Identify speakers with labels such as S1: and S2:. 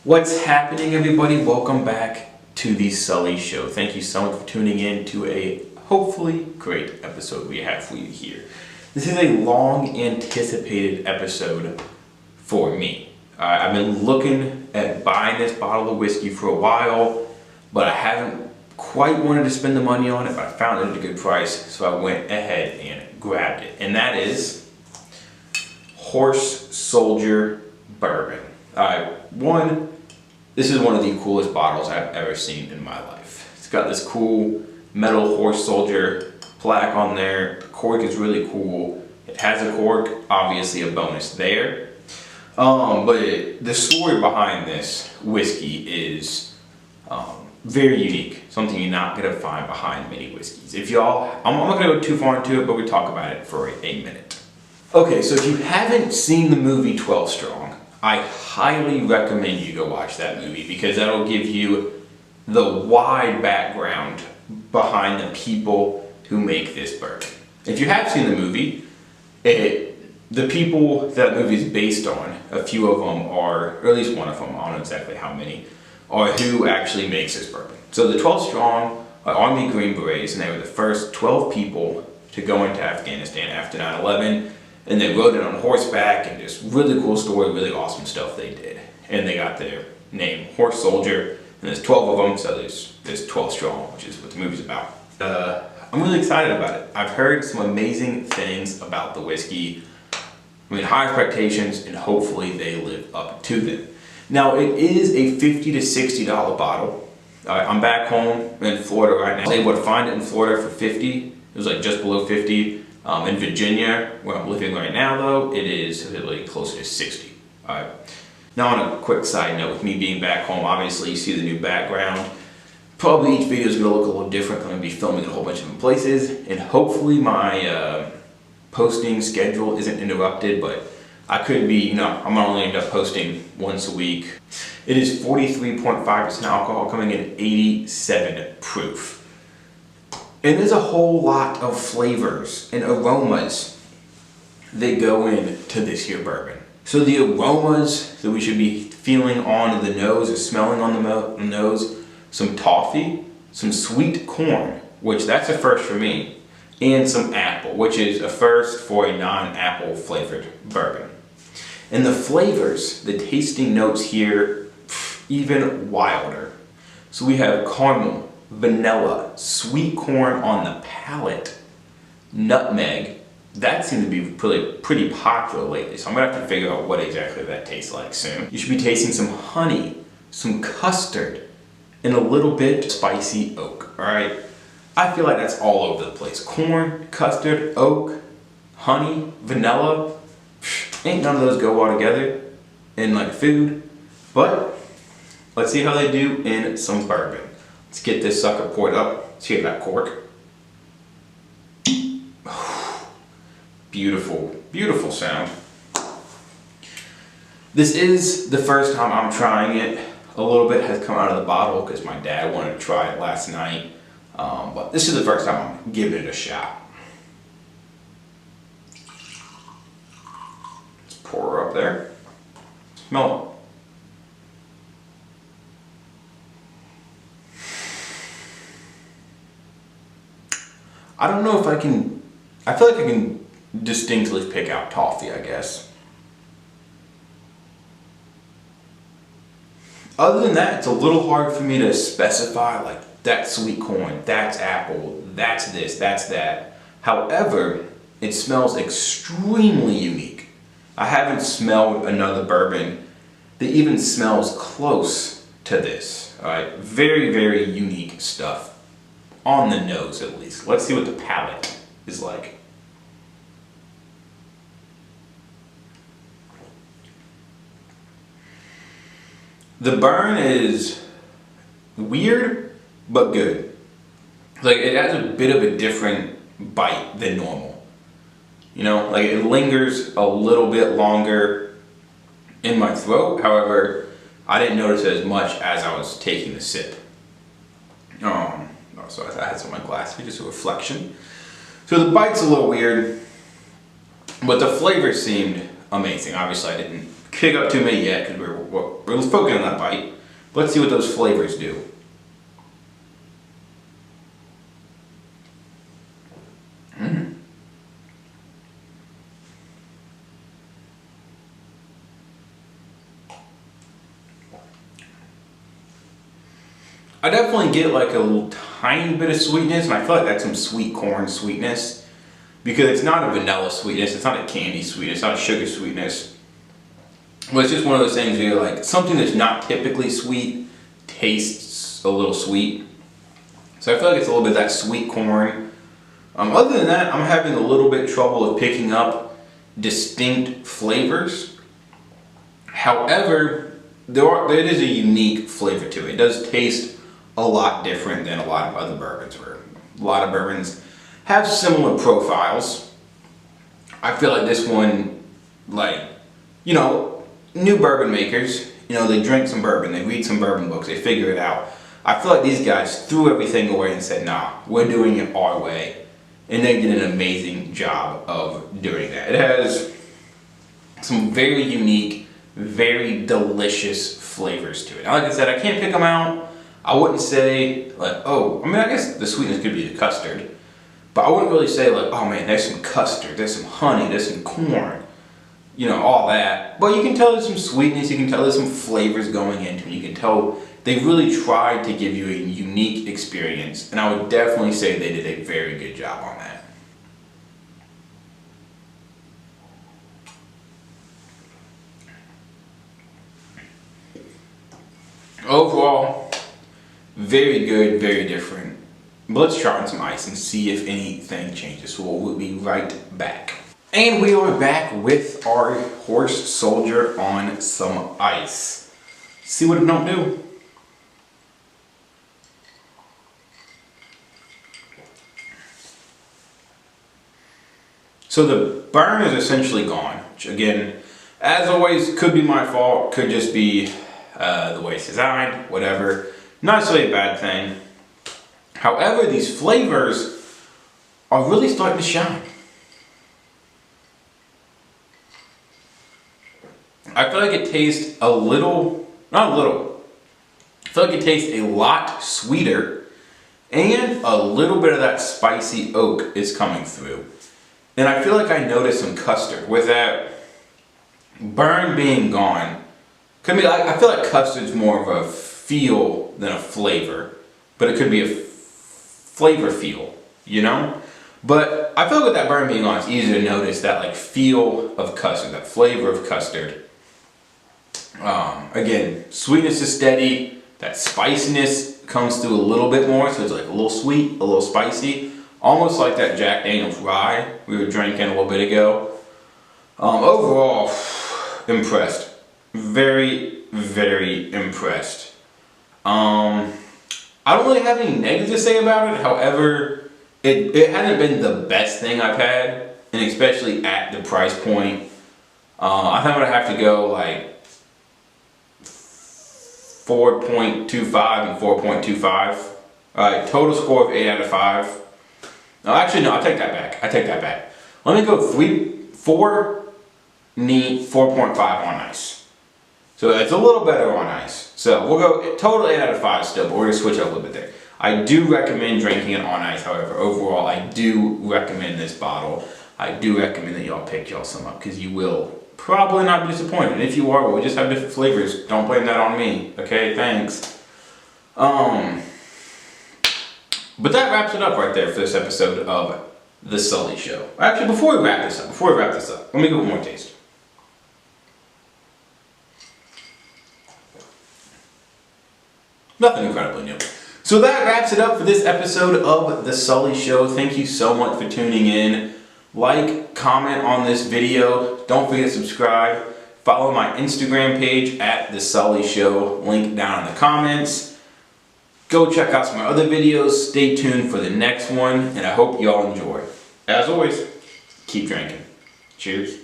S1: What's happening, everybody? Welcome back to the Sully Show. Thank you so much for tuning in to a hopefully great episode we have for you here. This is a long anticipated episode for me. I've been looking at buying this bottle of whiskey for a while, but I haven't quite wanted to spend the money on it, but I found it at a good price, so I went ahead and grabbed it. And that is Horse Soldier Bourbon. This is one of the coolest bottles I've ever seen in my life. It's got this cool metal Horse Soldier plaque on there. The cork is really cool. It has a cork, obviously a bonus there. But the story behind this whiskey is very unique. Something you're not gonna find behind many whiskeys. I'm not gonna go too far into it, but we talk about it for a minute. Okay, so if you haven't seen the movie 12 Strong, I highly recommend you go watch that movie because that'll give you the wide background behind the people who make this bourbon. If you have seen the movie, the people that movie is based on, a few of them are, or at least one of them, I don't know exactly how many, are who actually makes this bourbon. So the 12 Strong are Army Green Berets, and they were the first 12 people to go into Afghanistan after 9/11. And they rode it on horseback, and just really cool story, really awesome stuff they did. And they got their name, Horse Soldier, and there's 12 of them, so there's 12 strong, which is what the movie's about. I'm really excited about it. I've heard some amazing things about the whiskey. I mean, high expectations, and hopefully they live up to them. Now, it is a $50 to $60 bottle. I'm back home in Florida right now. I was able to find it in Florida for $50. It was like just below $50. In Virginia, where I'm living right now though, it is really closer to 60. Now on a quick side note, with me being back home, obviously you see the new background. Probably each video is going to look a little different. I'm going to be filming in a whole bunch of different places, and hopefully my posting schedule isn't interrupted, but I could be, I'm going to only end up posting once a week. It is 43.5% alcohol, coming in 87 proof. And there's a whole lot of flavors and aromas that go into this here bourbon. So the aromas that we should be feeling on the nose or smelling on the nose, some toffee, some sweet corn, which that's a first for me, and some apple, which is a first for a non-apple flavored bourbon. And the flavors, the tasting notes here, even wilder. So we have caramel, vanilla, sweet corn on the palate, nutmeg. That seems to be pretty popular lately, so I'm gonna have to figure out what exactly that tastes like soon. You should be tasting some honey, some custard, and a little bit spicy oak, all right? I feel like that's all over the place. Corn, custard, oak, honey, vanilla. Ain't none of those go well together in like food, but let's see how they do in some bourbon. Let's get this sucker poured up. Let's hear that cork. Beautiful, beautiful sound. This is the first time I'm trying it. A little bit has come out of the bottle because my dad wanted to try it last night. But this is the first time I'm giving it a shot. Let's pour her up there. Smell it. I don't know if I feel like I can distinctly pick out toffee, I guess. Other than that, it's a little hard for me to specify, like, that's sweet corn, that's apple, that's this, that's that. However, it smells extremely unique. I haven't smelled another bourbon that even smells close to this. All right, very, very unique stuff. On the nose, at least. Let's see what the palate is like. The burn is weird, but good. Like, it has a bit of a different bite than normal. Like it lingers a little bit longer in my throat. However, I didn't notice it as much as I was taking the sip. So I had some of my glass, just a reflection. So the bite's a little weird, but the flavor seemed amazing. Obviously I didn't pick up too many yet because we're let's focus on that bite. Let's see what those flavors do. I definitely get like a little tiny bit of sweetness, and I feel like that's some sweet corn sweetness, because it's not a vanilla sweetness, it's not a candy sweetness, it's not a sugar sweetness. But it's just one of those things where you're like, something that's not typically sweet tastes a little sweet. So I feel like it's a little bit of that sweet corn. Other than that, I'm having a little bit trouble of picking up distinct flavors. However, it is a unique flavor to it. It does taste a lot different than a lot of other bourbons, where a lot of bourbons have similar profiles. I feel like this one, like, you know, new bourbon makers, you know, they drink some bourbon, they read some bourbon books, they figure it out. I feel like these guys threw everything away and said, nah, we're doing it our way. And they did an amazing job of doing that. It has some very unique, very delicious flavors to it. Now, like I said, I can't pick them out. I wouldn't say like, oh, I mean, I guess the sweetness could be the custard, but I wouldn't really say like, oh man, there's some custard, there's some honey, there's some corn, you know, all that. But you can tell there's some sweetness, you can tell there's some flavors going into it. You can tell they really tried to give you a unique experience, and I would definitely say they did a very good job on that. Overall, very good, very different. But let's try on some ice and see if anything changes. So we'll be right back. And we are back with our Horse Soldier on some ice. See what it don't do. So the burn is essentially gone, which again, as always, could be my fault, could just be the way it's designed, whatever. Not necessarily a bad thing. However, these flavors are really starting to shine. I feel like it tastes a little, not a little, I feel like it tastes a lot sweeter, and a little bit of that spicy oak is coming through. And I feel like I noticed some custard with that burn being gone. Could be like, I feel like custard's more of a feel than a flavor, but it could be a flavor feel, you know? But I feel like with that burn being on, it's easy to notice that like feel of custard, that flavor of custard. Again, sweetness is steady, that spiciness comes through a little bit more, so it's like a little sweet, a little spicy, almost like that Jack Daniel's rye we were drinking a little bit ago. Overall, impressed. Very, very impressed. I don't really have any negatives to say about it. However, it hasn't been the best thing I've had, and especially at the price point. I think I'm gonna have to go like 4.25 and 4.25. Alright, total score of 8 out of 5. No, actually no, I take that back. I take that back. Let me go 4, neat, 4.5 on ice. So it's a little better on ice. So we'll go total 8 out of 5 still, but we're gonna switch up a little bit there. I do recommend drinking it on ice, however. Overall, I do recommend this bottle. I do recommend that y'all pick y'all some up, because you will probably not be disappointed. And if you are, well, we just have different flavors. Don't blame that on me. Okay, thanks. But that wraps it up right there for this episode of The Sully Show. Actually, before we wrap this up, let me give it one more taste. Nothing incredibly new. So that wraps it up for this episode of The Sully Show. Thank you so much for tuning in. Like, comment on this video. Don't forget to subscribe. Follow my Instagram page at The Sully Show. Link down in the comments. Go check out some other videos. Stay tuned for the next one. And I hope y'all enjoy. As always, keep drinking. Cheers.